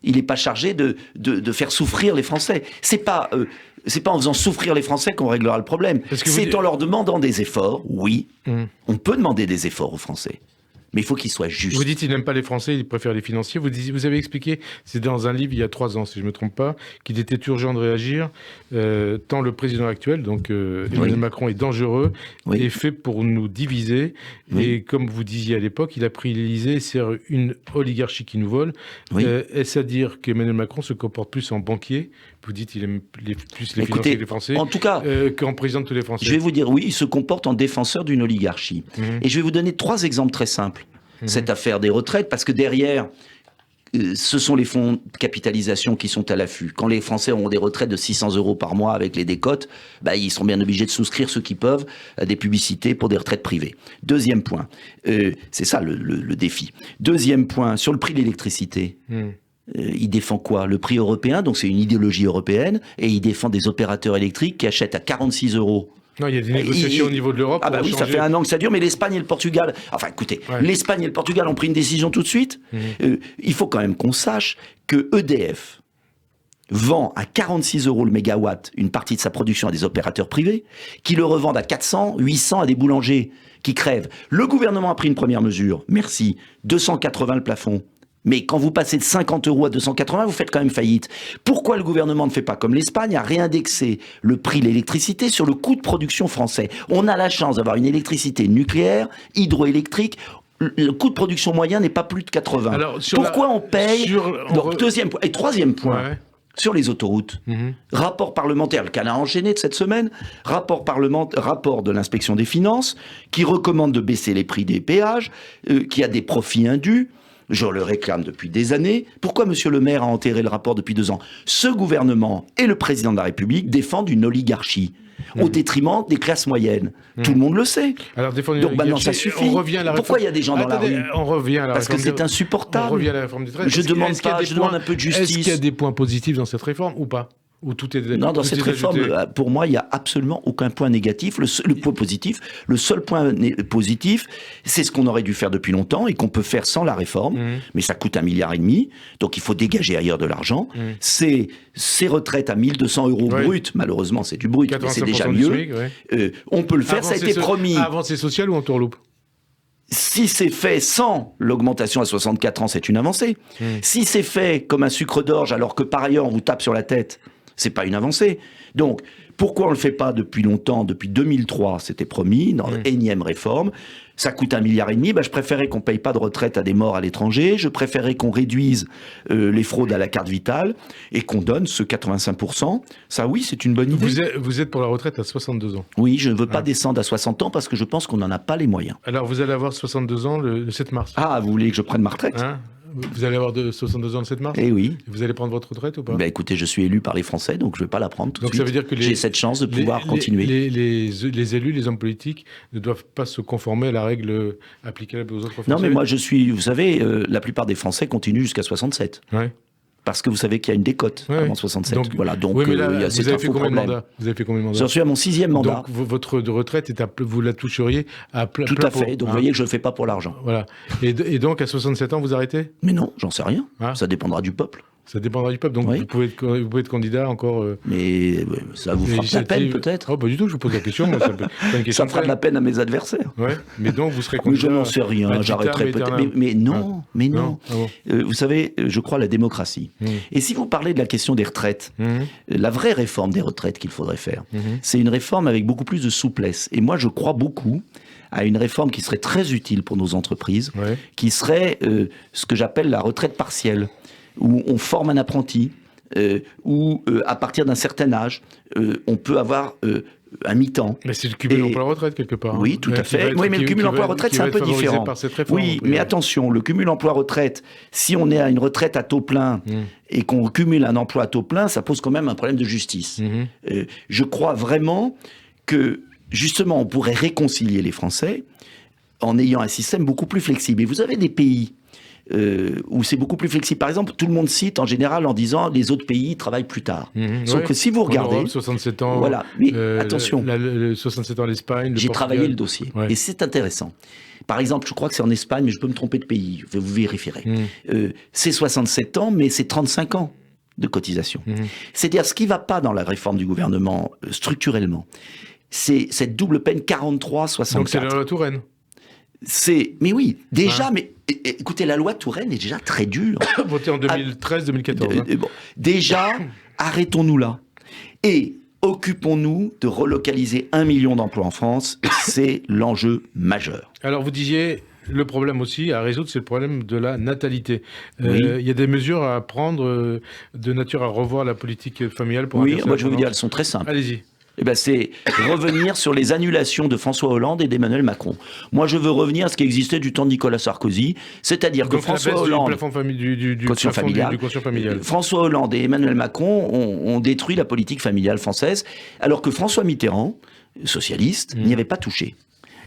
il n'est pas chargé de faire souffrir les Français. C'est pas en faisant souffrir les Français qu'on réglera le problème. C'est en leur demandant des efforts, oui. On peut demander des efforts aux Français. mais il faut qu'il soit juste. Vous dites qu'il n'aime pas les Français, il préfère les financiers. Vous avez expliqué, c'est dans un livre il y a 3 ans, si je ne me trompe pas, qu'il était urgent de réagir, tant le président actuel, donc Emmanuel Macron, est dangereux et fait pour nous diviser. Et comme vous disiez à l'époque, il a pris l'Élysée, c'est une oligarchie qui nous vole. Est-ce à dire qu'Emmanuel Macron se comporte plus en banquier? Vous dites qu'il aime plus les financiers que les Français, en tout cas, qu'en président de tous les Français. Je vais vous dire, oui, il se comporte en défenseur d'une oligarchie. Et je vais vous donner 3 exemples très simples. Cette affaire des retraites, parce que derrière, ce sont les fonds de capitalisation qui sont à l'affût. Quand les Français auront des retraites de 600 € par mois avec les décotes, ils seront bien obligés de souscrire, ceux qui peuvent, à des publicités pour des retraites privées. Deuxième point, c'est ça le défi. Deuxième point, sur le prix de l'électricité. Il défend quoi? Le prix européen, donc c'est une idéologie européenne, et il défend des opérateurs électriques qui achètent à 46 €. Non, il y a des négociations au niveau de l'Europe. Oui, ça fait 1 an que ça dure, mais l'Espagne et le Portugal... Enfin, écoutez, l'Espagne et le Portugal ont pris une décision tout de suite. Il faut quand même qu'on sache que EDF vend à 46 € le mégawatt une partie de sa production à des opérateurs privés, qui le revendent à 400, 800 à des boulangers qui crèvent. Le gouvernement a pris une première mesure. Merci. 280 le plafond. Mais quand vous passez de 50 € à 280, vous faites quand même faillite. Pourquoi le gouvernement ne fait pas comme l'Espagne, à réindexer le prix de l'électricité sur le coût de production français? On a la chance d'avoir une électricité nucléaire, hydroélectrique. Le coût de production moyen n'est pas plus de 80. Alors, pourquoi on paye... Deuxième point. Et troisième point, sur les autoroutes. Rapport parlementaire, le cas a enchaîné de cette semaine, rapport de l'inspection des finances, qui recommande de baisser les prix des péages, qui a des profits indus. Je le réclame depuis des années. Pourquoi M. Le Maire a enterré le rapport depuis 2 ans? Ce gouvernement et le président de la République défendent une oligarchie au détriment des classes moyennes. Tout le monde le sait. Alors, donc maintenant, ça suffit. Pourquoi il y a des gens dans la rue? Parce que c'est insupportable. On revient à la réforme des retraites. Je demande un peu de justice. Est-ce qu'il y a des points positifs dans cette réforme ou pas? Non, dans cette réforme, pour moi, il n'y a absolument aucun point négatif. Le point positif, le seul point positif, c'est ce qu'on aurait dû faire depuis longtemps et qu'on peut faire sans la réforme, mais ça coûte 1,5 milliard, donc il faut dégager ailleurs de l'argent. C'est ces retraites à 1 200 € brut, malheureusement c'est du brut, mais c'est déjà mieux. SMIC, on peut le faire, ça a été promis. Avancée sociale ou entourloupe? Si c'est fait sans l'augmentation à 64 ans, c'est une avancée. Si c'est fait comme un sucre d'orge, alors que par ailleurs on vous tape sur la tête, c'est pas une avancée. Donc, pourquoi on le fait pas depuis longtemps? Depuis 2003, c'était promis, dans l'énième réforme. Ça coûte 1,5 milliard. Je préférais qu'on paye pas de retraite à des morts à l'étranger. Je préférais qu'on réduise les fraudes à la carte vitale et qu'on donne ce 85%. Ça, oui, c'est une bonne idée. Vous êtes pour la retraite à 62 ans? Oui, je ne veux pas descendre à 60 ans parce que je pense qu'on n'en a pas les moyens. Alors, vous allez avoir 62 ans le 7 mars. Ah, vous voulez que je prenne ma retraite? Vous allez avoir 62 ans le 7 mars? Eh oui. Vous allez prendre votre retraite ou pas? Écoutez, je suis élu par les Français, donc je ne vais pas la prendre tout de suite. Donc ça veut dire que j'ai cette chance de pouvoir continuer. Les élus, les hommes politiques ne doivent pas se conformer à la règle applicable aux autres Français? Non, mais moi je suis... Vous savez, la plupart des Français continuent jusqu'à 67. Ouais. Parce que vous savez qu'il y a une décote avant 67. Donc, voilà, donc il y a cet info problème. Vous avez fait combien de mandats? J'en suis à mon 6e mandat. Donc votre retraite, vous la toucheriez à plein Tout à fait. Donc vous voyez que je ne le fais pas pour l'argent. Voilà. Et donc à 67 ans, vous arrêtez? Mais non, j'en sais rien. Ça dépendra du peuple. Ça dépendra du peuple, donc vous pouvez être candidat encore... Mais ça vous fera de la peine peut-être? Oh, pas du tout, je vous pose la question. Moi, ça fera de la peine à mes adversaires. Ouais, mais donc vous serez candidat... Mais je n'en sais rien, j'arrêterai peut-être. Mais non, mais non. Ah bon. Vous savez, je crois à la démocratie. Et si vous parlez de la question des retraites, la vraie réforme des retraites qu'il faudrait faire, c'est une réforme avec beaucoup plus de souplesse. Et moi, je crois beaucoup à une réforme qui serait très utile pour nos entreprises, qui serait ce que j'appelle la retraite partielle, où on forme un apprenti, où à partir d'un certain âge, on peut avoir un mi-temps. Mais c'est le cumul emploi-retraite quelque part. Oui, tout à fait. Oui, mais le cumul emploi-retraite, c'est un peu différent. Oui, mais attention, le cumul emploi-retraite, si on est à une retraite à taux plein et qu'on cumule un emploi à taux plein, ça pose quand même un problème de justice. Je crois vraiment que, justement, on pourrait réconcilier les Français en ayant un système beaucoup plus flexible. Et vous avez des pays où c'est beaucoup plus flexible. Par exemple, tout le monde cite en général en disant les autres pays travaillent plus tard. Sauf que si vous regardez... Europe, 67 ans... Voilà, mais attention. 67 ans l'Espagne, J'ai travaillé le dossier, et c'est intéressant. Par exemple, je crois que c'est en Espagne, mais je peux me tromper de pays, vous vérifierez. C'est 67 ans, mais c'est 35 ans de cotisation. C'est-à-dire, ce qui ne va pas dans la réforme du gouvernement, structurellement, c'est cette double peine 43-64. Donc c'est la loi Touraine. Mais oui, déjà, mais écoutez, la loi Touraine est déjà très dure. Votée en 2013-2014. Bon, déjà, arrêtons-nous là. Et occupons-nous de relocaliser 1 million d'emplois en France. C'est l'enjeu majeur. Alors, vous disiez, le problème aussi à résoudre, c'est le problème de la natalité. Oui. Il y a des mesures à prendre de nature à revoir la politique familiale pour Oui, moi je vais vous dire, elles sont très simples. Allez-y. C'est revenir sur les annulations de François Hollande et d'Emmanuel Macron. Moi, je veux revenir à ce qui existait du temps de Nicolas Sarkozy, c'est-à-dire que François Hollande... Du quotient familial. François Hollande et Emmanuel Macron ont détruit la politique familiale française, alors que François Mitterrand, socialiste, n'y avait pas touché.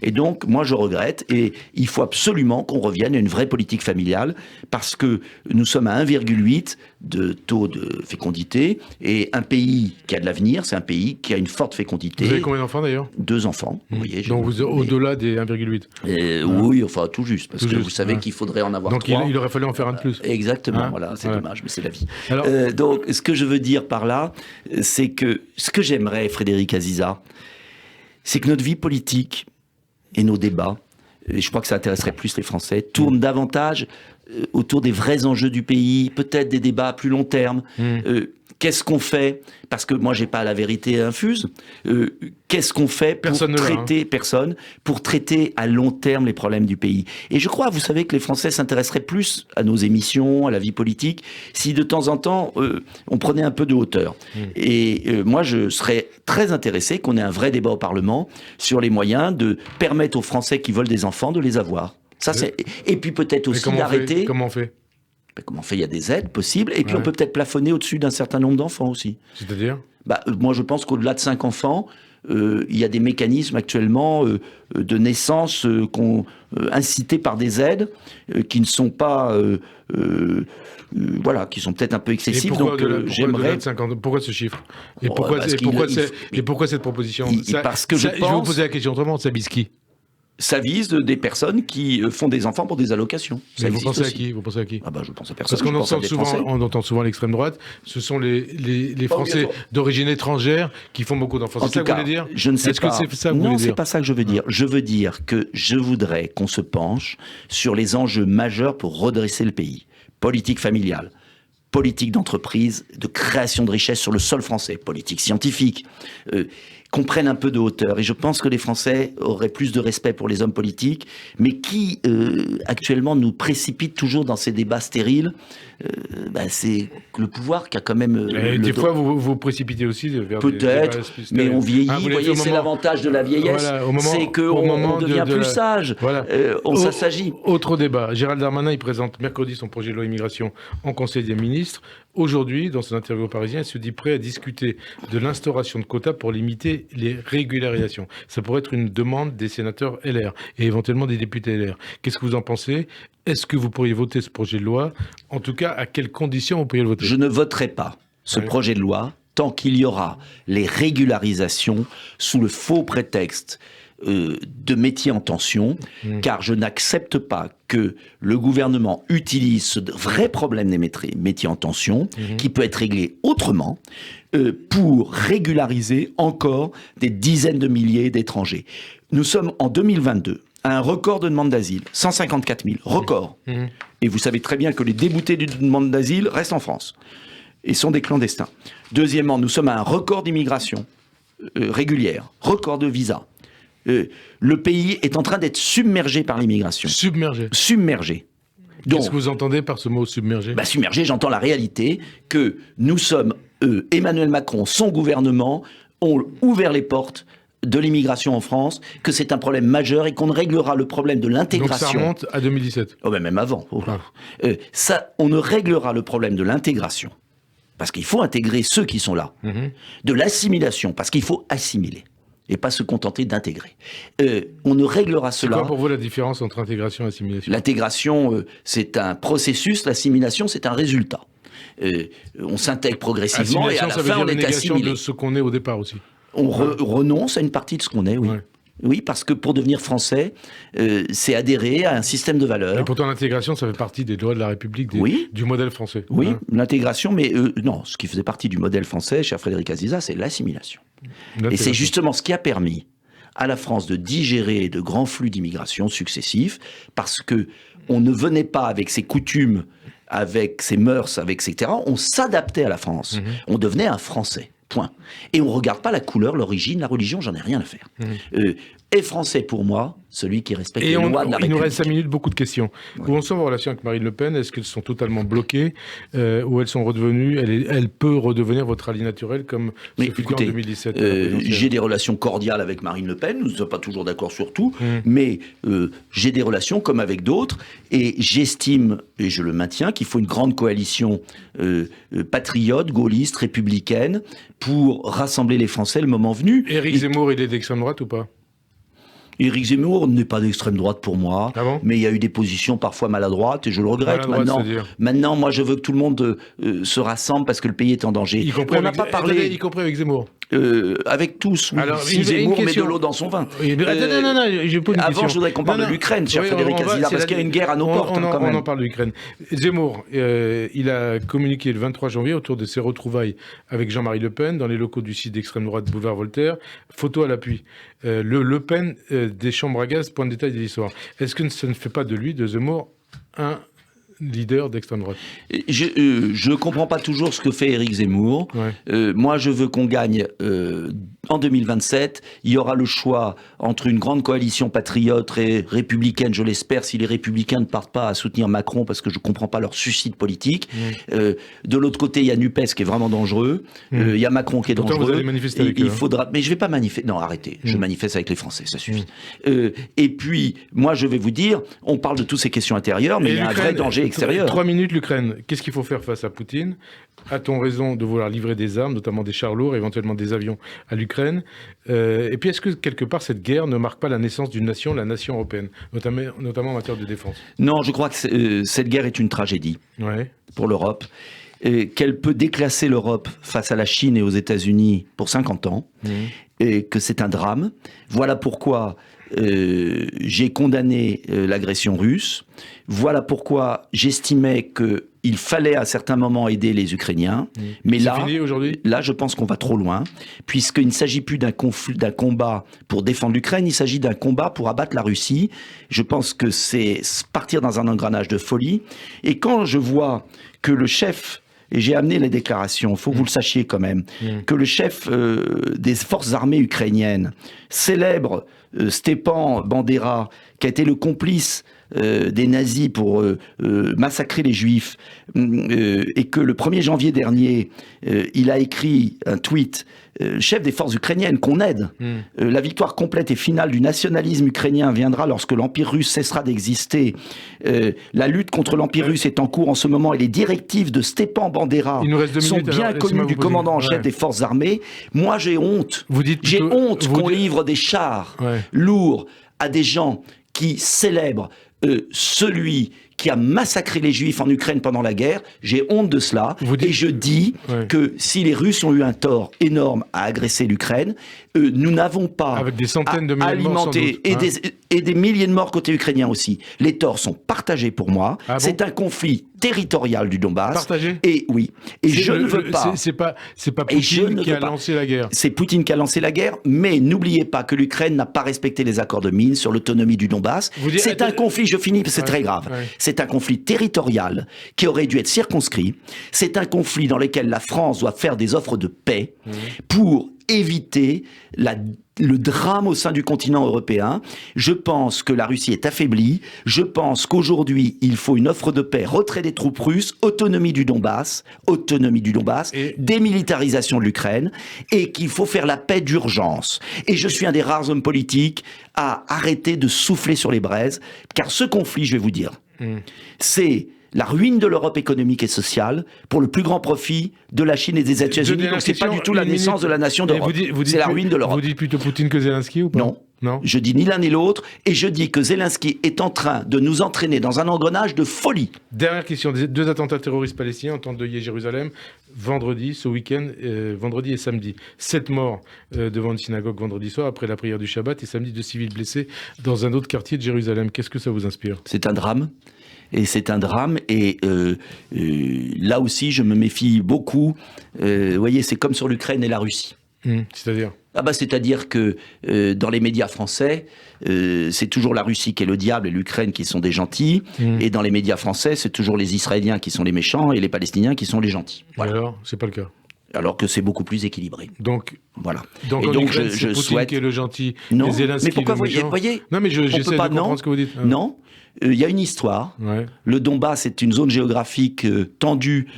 Et donc, moi, je regrette, et il faut absolument qu'on revienne à une vraie politique familiale, parce que nous sommes à 1,8 de taux de fécondité, et un pays qui a de l'avenir, c'est un pays qui a une forte fécondité. Vous avez combien d'enfants, d'ailleurs ? 2 enfants, vous voyez. Donc, vous êtes au-delà des 1,8 ? Oui, enfin, tout juste, parce que vous savez qu'il faudrait en avoir 3. Donc, il aurait fallu en faire un de plus. Exactement, voilà, c'est dommage, mais c'est la vie. Alors, donc, ce que je veux dire par là, c'est que ce que j'aimerais, Frédéric Aziza, c'est que notre vie politique et nos débats, et je crois que ça intéresserait plus les Français, tournent davantage autour des vrais enjeux du pays, peut-être des débats à plus long terme. Qu'est-ce qu'on fait ? Parce que moi, j'ai pas la vérité infuse. Qu'est-ce qu'on fait pour traiter à long terme les problèmes du pays ? Et je crois, vous savez, que les Français s'intéresseraient plus à nos émissions, à la vie politique, si de temps en temps, on prenait un peu de hauteur. Et moi, je serais très intéressé qu'on ait un vrai débat au Parlement sur les moyens de permettre aux Français qui veulent des enfants de les avoir. Ça, et puis peut-être aussi d'arrêter... Comment on fait ? Comment on fait ? Il y a des aides possibles, et puis on peut peut-être plafonner au-dessus d'un certain nombre d'enfants aussi. C'est-à-dire ? Moi, je pense qu'au-delà de 5 enfants, il y a des mécanismes actuellement de naissance incités par des aides qui ne sont pas... qui sont peut-être un peu excessifs. J'aimerais... Pourquoi ce chiffre ? Et pourquoi cette proposition ? Parce que je pense... Je vais vous poser la question autrement, ça vise qui ? Ça vise des personnes qui font des enfants pour des allocations. Vous pensez à qui ? Je pense à personne. Parce qu'on entend souvent l'extrême droite, ce sont les Français d'origine étrangère qui font beaucoup d'enfants. C'est ça que vous voulez dire ? Je ne sais pas. Que c'est ça que vous voulez dire ? Non, c'est pas ça que je veux dire. Je veux dire que je voudrais qu'on se penche sur les enjeux majeurs pour redresser le pays. Politique familiale, politique d'entreprise, de création de richesses sur le sol français, politique scientifique, qu'on prenne un peu de hauteur. Et je pense que les Français auraient plus de respect pour les hommes politiques, mais qui, actuellement, nous précipitent toujours dans ces débats stériles. C'est le pouvoir qui a quand même... des fois, vous précipitez aussi vers peut-être, mais on vieillit. Vous voyez, c'est l'avantage de la vieillesse, c'est qu'on devient plus sage, on s'assagit. Autre débat. Gérald Darmanin, il présente mercredi son projet de loi immigration en Conseil des ministres. Aujourd'hui, dans son interview au Parisien, il se dit prêt à discuter de l'instauration de quotas pour limiter les régularisations. Ça pourrait être une demande des sénateurs LR et éventuellement des députés LR. Qu'est-ce que vous en pensez ? Est-ce que vous pourriez voter ce projet de loi ? En tout cas, à quelles conditions vous pourriez le voter ? Je ne voterai pas ce projet de loi tant qu'il y aura les régularisations sous le faux prétexte de métiers en tension, car je n'accepte pas que le gouvernement utilise ce vrai problème des métiers en tension, qui peut être réglé autrement, pour régulariser encore des dizaines de milliers d'étrangers. Nous sommes en 2022. Un record de demandes d'asile, 154 000, record. Et vous savez très bien que les déboutés d'une demande d'asile restent en France et sont des clandestins. Deuxièmement, nous sommes à un record d'immigration régulière, record de visas. Le pays est en train d'être submergé par l'immigration. Submergé. Qu'est-ce que vous entendez par ce mot submergé ? Submergé, j'entends la réalité que nous sommes, Emmanuel Macron, son gouvernement, ont ouvert les portes de l'immigration en France, que c'est un problème majeur et qu'on réglera le problème de l'intégration. Donc ça remonte à 2017 ? Même avant. On ne réglera le problème de l'intégration, parce qu'il faut intégrer ceux qui sont là. De l'assimilation, parce qu'il faut assimiler, et pas se contenter d'intégrer. On ne réglera cela... C'est quoi pour vous la différence entre intégration et assimilation ? L'intégration, c'est un processus, l'assimilation, c'est un résultat. On s'intègre progressivement et à la fin, on est assimilé. Ça veut dire la négation de ce qu'on est au départ aussi. On renonce à une partie de ce qu'on est, oui. Ouais. Oui, parce que pour devenir français, c'est adhérer à un système de valeurs. Et pourtant, l'intégration, ça fait partie des lois de la République, du modèle français. Oui, l'intégration, mais non, ce qui faisait partie du modèle français, cher Frédéric Aziza, c'est l'assimilation. Et c'est justement ce qui a permis à la France de digérer de grands flux d'immigration successifs, parce que on ne venait pas avec ses coutumes, avec ses mœurs, avec etc. On s'adaptait à la France. On devenait un Français. Point. Et on ne regarde pas la couleur, l'origine, la religion, j'en ai rien à faire. Et français pour moi, celui qui respecte les lois de la République. Il nous reste 5 minutes, beaucoup de questions. Où en sont vos relations avec Marine Le Pen? Est-ce qu'elles sont totalement bloquées ou elles sont redevenues, elle peut redevenir votre allié naturel comme ce fut en 2017 j'ai des relations cordiales avec Marine Le Pen, nous ne sommes pas toujours d'accord sur tout, mais j'ai des relations comme avec d'autres, et j'estime, et je le maintiens, qu'il faut une grande coalition patriote, gaulliste, républicaine, pour rassembler les Français le moment venu. Éric Zemmour, il est d'extrême droite ou pas? Éric Zemmour n'est pas d'extrême droite pour moi, mais il y a eu des positions parfois maladroites et je le regrette. Maintenant, moi, je veux que tout le monde se rassemble parce que le pays est en danger. On n'a pas parlé, y compris avec Zemmour. Avec tous. Alors, si Zemmour met de l'eau dans son vin. Non, je pose une avant, question. je voudrais qu'on parle de l'Ukraine, cher Frédéric Azila, parce qu'il y a une guerre à nos portes. Quand même. On en parle de l'Ukraine. Zemmour, il a communiqué le 23 janvier autour de ses retrouvailles avec Jean-Marie Le Pen dans les locaux du site d'extrême droite Boulevard Voltaire. Photo à l'appui. Le Pen des chambres à gaz, point de détail de l'histoire. Est-ce que ça ne fait pas de lui, de Zemmour, un leader d'extrême droite? Je ne comprends pas toujours ce que fait Éric Zemmour. Moi, je veux qu'on gagne en 2027. Il y aura le choix entre une grande coalition patriote et républicaine, je l'espère, si les républicains ne partent pas à soutenir Macron, parce que je ne comprends pas leur suicide politique. De l'autre côté, il y a NUPES qui est vraiment dangereux. Il y a Macron qui est dangereux. Vous allez manifester avec eux, Mais je ne vais pas manifester. Non, arrêtez. Je manifeste avec les Français, ça suffit. Et puis, moi, je vais vous dire, on parle de toutes ces questions intérieures, mais il y a un vrai danger extérieur. 3 minutes, l'Ukraine. Qu'est-ce qu'il faut faire face à Poutine? A-t-on raison de vouloir livrer des armes, notamment des chars lourds, éventuellement des avions, à l'Ukraine? Et puis, est-ce que, quelque part, cette guerre ne marque pas la naissance d'une nation, la nation européenne, notamment en matière de défense? Non, je crois que cette guerre est une tragédie pour l'Europe. Qu'elle peut déclasser l'Europe face à la Chine et aux États-Unis pour 50 ans, et que c'est un drame. Voilà pourquoi j'ai condamné l'agression russe. Voilà pourquoi j'estimais qu'il fallait à certains moments aider les Ukrainiens. Mais là, je pense qu'on va trop loin, puisqu'il ne s'agit plus d'un combat pour défendre l'Ukraine, il s'agit d'un combat pour abattre la Russie. Je pense que c'est partir dans un engrenage de folie. Et quand je vois que le chef... Et j'ai amené les déclarations, il faut que vous le sachiez quand même, que le chef des forces armées ukrainiennes célèbre Stepan Bandera, qui a été le complice des nazis pour massacrer les juifs, et que le 1er janvier dernier, il a écrit un tweet, chef des forces ukrainiennes, qu'on aide. La victoire complète et finale du nationalisme ukrainien viendra lorsque l'Empire russe cessera d'exister. La lutte contre l'Empire russe est en cours en ce moment et les directives de Stepan Bandera sont bien connues du commandant en chef des forces armées. Moi, j'ai honte. J'ai honte qu'on livre des chars lourds à des gens qui célèbrent celui qui a massacré les Juifs en Ukraine pendant la guerre. J'ai honte de cela. Et je dis que si les Russes ont eu un tort énorme à agresser l'Ukraine, nous n'avons pas avec des centaines de milliers alimenté de morts, et des milliers de morts côté ukrainien aussi. Les torts sont partagés pour moi. C'est un conflit territorial du Donbass. Partagé. Et oui. Et je ne veux pas. C'est pas Poutine qui a lancé la guerre. C'est Poutine qui a lancé la guerre, mais n'oubliez pas que l'Ukraine n'a pas respecté les accords de Minsk sur l'autonomie du Donbass. C'est un conflit, je finis, c'est très grave. C'est un conflit territorial qui aurait dû être circonscrit. C'est un conflit dans lequel la France doit faire des offres de paix pour éviter le drame au sein du continent européen. Je pense que la Russie est affaiblie. Je pense qu'aujourd'hui, il faut une offre de paix, retrait des troupes russes, autonomie du Donbass, démilitarisation de l'Ukraine, et qu'il faut faire la paix d'urgence. Et je suis un des rares hommes politiques à arrêter de souffler sur les braises, car ce conflit, je vais vous dire, c'est la ruine de l'Europe économique et sociale pour le plus grand profit de la Chine et des États-Unis. Donc c'est pas du tout la naissance de la nation d'Europe. C'est la ruine de l'Europe. Vous dites plutôt Poutine que Zelensky ou pas? Non. Je dis ni l'un ni l'autre, et je dis que Zelensky est en train de nous entraîner dans un engrenage de folie. Dernière question. 2 attentats terroristes palestiniens ont endeuillé Jérusalem vendredi, ce week-end, vendredi et samedi. 7 morts devant une synagogue vendredi soir après la prière du Shabbat, et samedi 2 civils blessés dans un autre quartier de Jérusalem. Qu'est-ce que ça vous inspire? C'est un drame. Et c'est un drame, et là aussi je me méfie beaucoup. Vous voyez, c'est comme sur l'Ukraine et la Russie. C'est-à-dire C'est-à-dire que dans les médias français, c'est toujours la Russie qui est le diable et l'Ukraine qui sont des gentils. Et dans les médias français, c'est toujours les Israéliens qui sont les méchants et les Palestiniens qui sont les gentils. Voilà. Alors, c'est pas le cas. Alors que c'est beaucoup plus équilibré. Donc voilà. Donc, et en donc Ukraine, je Poutine souhaite... qui est le gentil, Non, et Zelensky mais pourquoi le méchant. vous voyez Non, mais j'essaie de comprendre ce que vous dites. Non, il y a une histoire. Ouais. Le Donbass est une zone géographique tendue.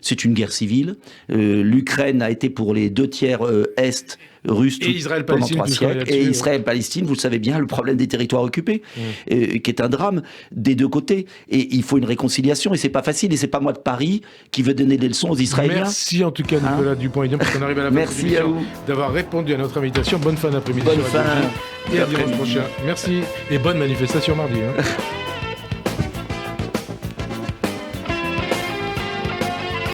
C'est une guerre civile. L'Ukraine a été pour les 2 tiers est russe Et pendant Israël-Palestine, 3 siècles. Et Israël-Palestine, vous le savez bien, le problème des territoires occupés, qui est un drame des 2 côtés. Et il faut une réconciliation. Et c'est pas facile. Et c'est pas moi de Paris qui veut donner des leçons aux Israéliens. Merci en tout cas Nicolas Dupont-Aignan, parce qu'on arrive à la fin de Merci cette émission, à vous d'avoir répondu à notre invitation. Bonne fin d'après-midi. Bonne sur Radio fin J. Et à dimanche prochain. Merci et bonne manifestation mardi.